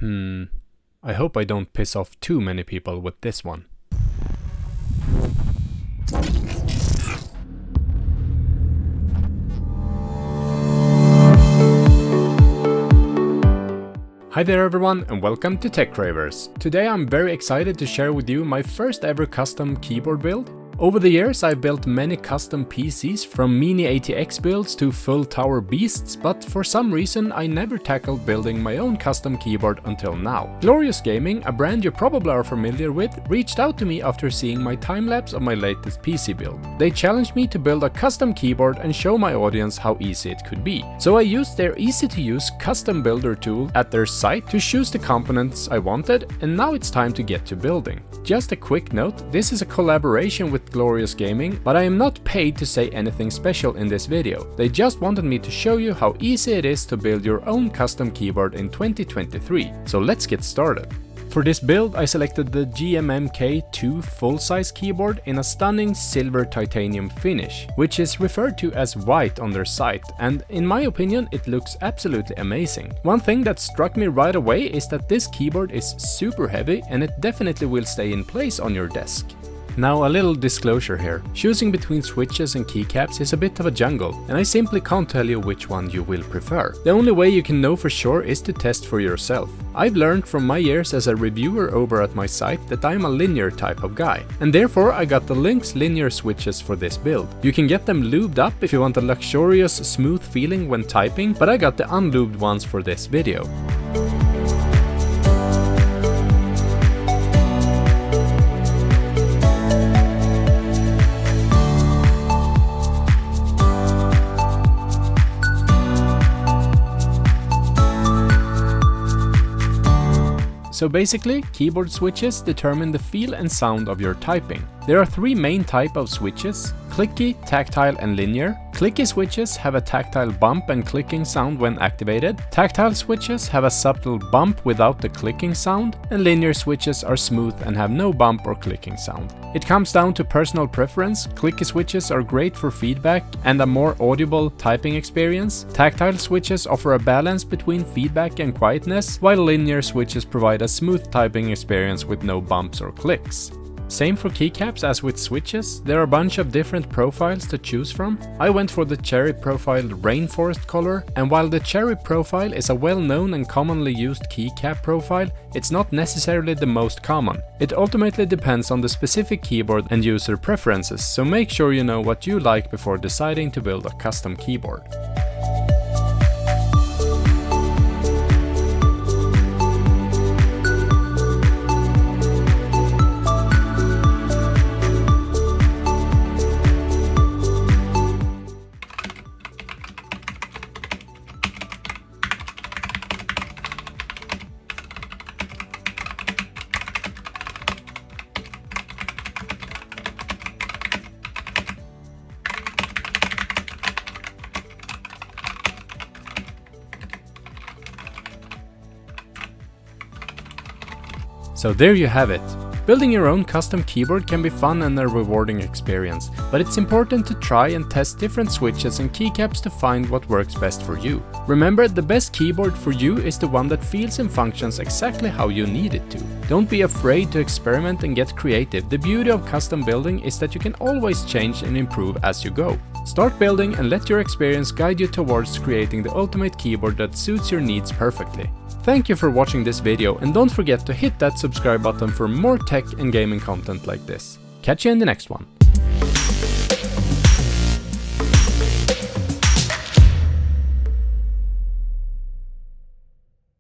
I hope I don't piss off too many people with this one. Hi there everyone and welcome to Tech Cravers. Today I'm very excited to share with you my first ever custom keyboard build. Over the years I've built many custom PCs from mini ATX builds to full tower beasts, but for some reason I never tackled building my own custom keyboard until now. Glorious Gaming, a brand you probably are familiar with, reached out to me after seeing my time-lapse of my latest PC build. They challenged me to build a custom keyboard and show my audience how easy it could be. So I used their easy-to-use custom builder tool at their site to choose the components I wanted, and now it's time to get to building. Just a quick note, this is a collaboration with Glorious Gaming, but I am not paid to say anything special in this video. They just wanted me to show you how easy it is to build your own custom keyboard in 2023. So let's get started. For this build I selected the GMMK 2 full-size keyboard in a stunning silver titanium finish, which is referred to as white on their site, and in my opinion it looks absolutely amazing. One thing that struck me right away is that this keyboard is super heavy and it definitely will stay in place on your desk. Now a little disclosure here, choosing between switches and keycaps is a bit of a jungle, and I simply can't tell you which one you will prefer. The only way you can know for sure is to test for yourself. I've learned from my years as a reviewer over at my site that I'm a linear type of guy, and therefore I got the Lynx Linear Switches for this build. You can get them lubed up if you want a luxurious, smooth feeling when typing, but I got the unlubed ones for this video. So basically, keyboard switches determine the feel and sound of your typing. There are three main types of switches: Clicky, Tactile and Linear. Clicky switches have a tactile bump and clicking sound when activated. Tactile switches have a subtle bump without the clicking sound, and linear switches are smooth and have no bump or clicking sound. It comes down to personal preference. Clicky switches are great for feedback and a more audible typing experience. Tactile switches offer a balance between feedback and quietness, while linear switches provide a smooth typing experience with no bumps or clicks. Same for keycaps as with switches, there are a bunch of different profiles to choose from. I went for the cherry profiled rainforest color, and while the cherry profile is a well-known and commonly used keycap profile, it's not necessarily the most common. It ultimately depends on the specific keyboard and user preferences, so make sure you know what you like before deciding to build a custom keyboard. So there you have it. Building your own custom keyboard can be fun and a rewarding experience, but it's important to try and test different switches and keycaps to find what works best for you. Remember, the best keyboard for you is the one that feels and functions exactly how you need it to. Don't be afraid to experiment and get creative. The beauty of custom building is that you can always change and improve as you go. Start building and let your experience guide you towards creating the ultimate keyboard that suits your needs perfectly. Thank you for watching this video, and don't forget to hit that subscribe button for more tech and gaming content like this. Catch you in the next one.